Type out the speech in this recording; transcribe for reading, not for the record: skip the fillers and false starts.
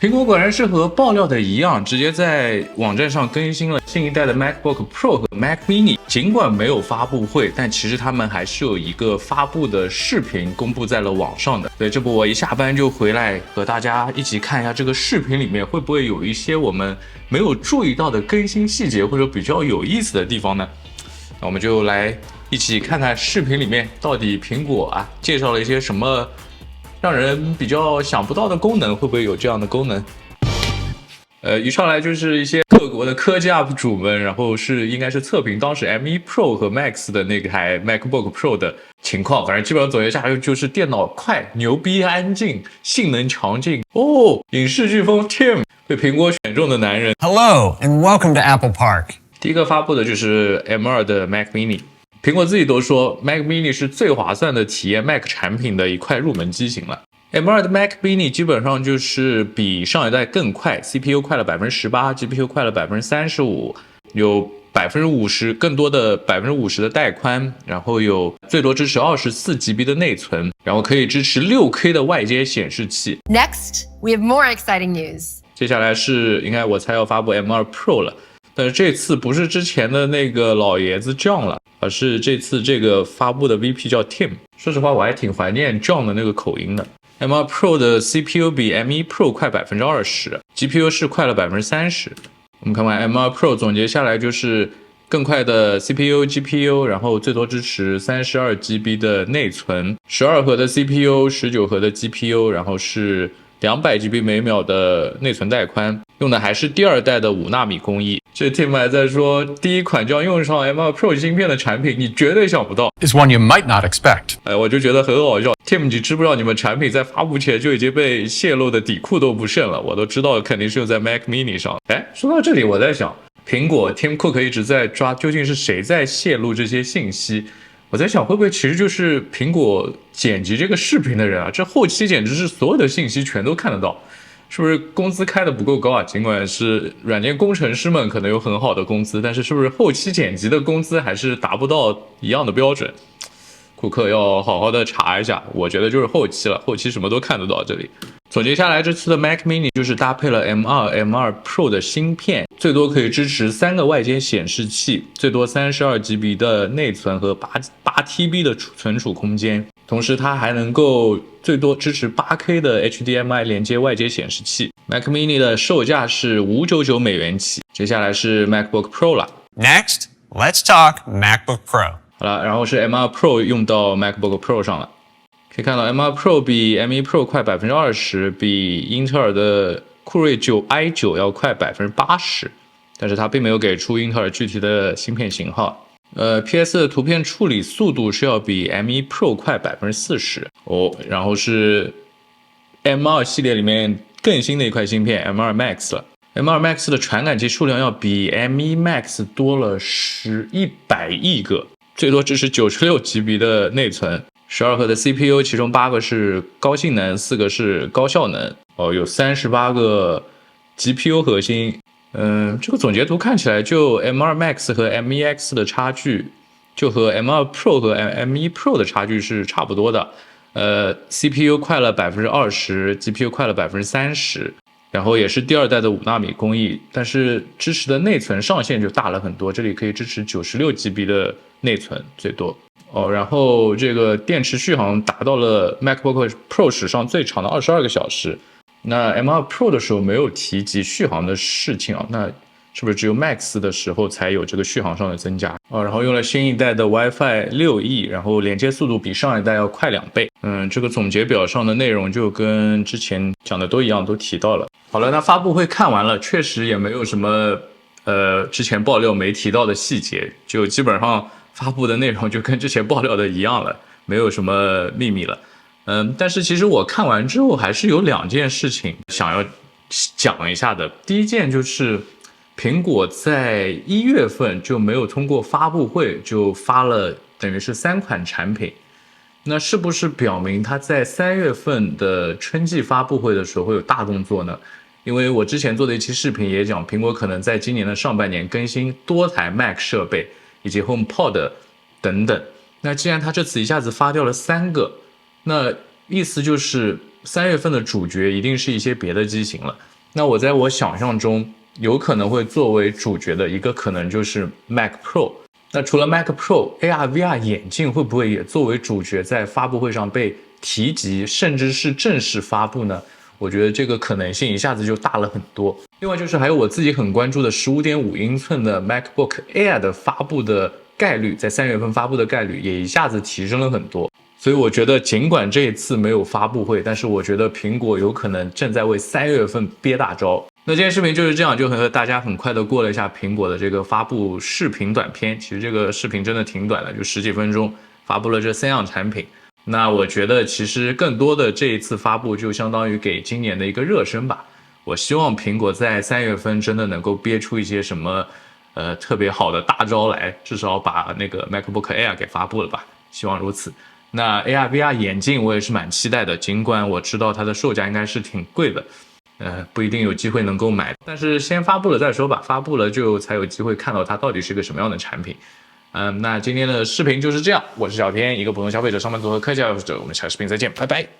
苹果果然是和爆料的一样，直接在网站上更新了新一代的 MacBook Pro 和 Mac Mini。尽管没有发布会，但其实他们还是有一个发布的视频公布在了网上的。所以这不我一下班就回来和大家一起看一下这个视频里面会不会有一些我们没有注意到的更新细节或者比较有意思的地方呢？那我们就来一起看看视频里面到底苹果介绍了一些什么让人比较想不到的功能，会不会有这样的功能？一上来就是一些各国的科技 UP 主们，然后应该是测评当时 M1 Pro 和 Max 的那台 MacBook Pro 的情况，反正基本上总结下来就是电脑快、牛逼、安静、性能强劲。影视飓风 Tim 被苹果选中的男人。Hello and welcome to Apple Park。第一个发布的就是 M2 的 Mac Mini。苹果自己都说 Mac Mini 是最划算的体验 Mac 产品的一块入门机型了。M2 的 Mac Mini 基本上就是比上一代更快， CPU 快了 18%， GPU 快了 35%， 有 50% 更多的 50% 的带宽，然后有最多支持 24GB 的内存，然后可以支持 6K 的外接显示器。 Next, we have more exciting news. 接下来是应该我猜要发布 M2 Pro 了，但是这次不是之前的那个老爷子 John 了，而是这次这个发布的 VP 叫 Tim。 说实话我还挺怀念 John 的那个口音的。M2 Pro 的 CPU 比 M1 Pro 快 20%， GPU 是快了 30%。 我们看看 M2 Pro 总结下来就是更快的 CPU、GPU， 然后最多支持 32GB 的内存，12核的 CPU，19核的 GPU， 然后是200GB 每秒的内存带宽，用的还是第二代的5纳米工艺。这 Tim 还在说，第一款就要用上 M2 Pro 芯片的产品，你绝对想不到。Is one you might not expect. 我就觉得很好笑。Tim， 你知不知道你们产品在发布前就已经被泄露的底裤都不剩了？我都知道肯定是用在 Mac Mini 上。说到这里，我在想，苹果 Tim Cook 一直在抓，究竟是谁在泄露这些信息？我在想，会不会其实就是苹果剪辑这个视频的人啊？这后期简直是所有的信息全都看得到。是不是工资开的不够高啊？尽管是软件工程师们可能有很好的工资，但是是不是后期剪辑的工资还是达不到一样的标准？库克要好好的查一下。我觉得就是后期了，后期什么都看得到。这里总结下来，这次的 Mac Mini 就是搭配了 M2 Pro 的芯片，最多可以支持3个外接显示器，最多 32GB 的内存和 8TB 的存储空间。同时它还能够最多支持 8K 的 HDMI 连接外接显示器。 Mac Mini 的售价是$599起。接下来是 MacBook Pro 了。 Next, let's talk MacBook Pro. 好了，然后是 M2 Pro 用到 MacBook Pro 上了。可以看到 M2 Pro 比 M1 Pro 快 20%， 比英特尔的酷睿 9i9 要快 80%， 但是它并没有给出英特尔具体的芯片型号。PS 的图片处理速度是要比 M1 Pro 快 40%。然后是 M2 系列里面更新的一块芯片 M2 Max 了。M2 Max 的传感器数量要比 M1 Max 多了100亿个，最多支持 96GB 的内存，12核的 CPU， 其中8个是高性能，4个是高效能。有38个 GPU 核心。这个总结图看起来就 M2 Max 和 M1 X 的差距就和 M2 Pro 和 M1 Pro 的差距是差不多的。CPU 快了 20%， GPU 快了 30%， 然后也是第二代的5纳米工艺，但是支持的内存上限就大了很多，这里可以支持 96GB 的内存最多。然后这个电池续航达到了 MacBook Pro 史上最长的22个小时。那 M2 Pro 的时候没有提及续航的事情啊，那是不是只有 Max 的时候才有这个续航上的增加？然后用了新一代的 WiFi 6E， 然后连接速度比上一代要快2倍。这个总结表上的内容就跟之前讲的都一样，都提到了。好了，那发布会看完了，确实也没有什么之前爆料没提到的细节，就基本上发布的内容就跟之前爆料的一样了，没有什么秘密了。但是其实我看完之后还是有2件事情想要讲一下的。第一件就是苹果在1月份就没有通过发布会就发了等于是3款产品，那是不是表明它在3月份的春季发布会的时候会有大动作呢？因为我之前做的一期视频也讲，苹果可能在今年的上半年更新多台 Mac 设备以及 HomePod 等等。那既然它这次一下子发掉了3个，那意思就是3月份的主角一定是一些别的机型了。那我在我想象中，有可能会作为主角的一个可能就是 Mac Pro。那除了 Mac Pro，AR/VR 眼镜会不会也作为主角在发布会上被提及，甚至是正式发布呢？我觉得这个可能性一下子就大了很多。另外就是还有我自己很关注的 15.5 英寸的 MacBook Air 的发布的概率，在3月份发布的概率也一下子提升了很多。所以我觉得尽管这一次没有发布会，但是我觉得苹果有可能正在为3月份憋大招。那今天视频就是这样，就和大家很快的过了一下苹果的这个发布视频短片。其实这个视频真的挺短的，就10几分钟发布了这3样产品。那我觉得其实更多的这一次发布就相当于给今年的一个热身吧。我希望苹果在3月份真的能够憋出一些什么特别好的大招来，至少把那个 MacBook Air 给发布了吧，希望如此。那 AR/VR 眼镜我也是蛮期待的，尽管我知道它的售价应该是挺贵的，不一定有机会能够买，但是先发布了再说吧，发布了就才有机会看到它到底是个什么样的产品。那今天的视频就是这样，我是小天，一个普通消费者，上班族和科技爱好者，我们下视频再见，拜拜。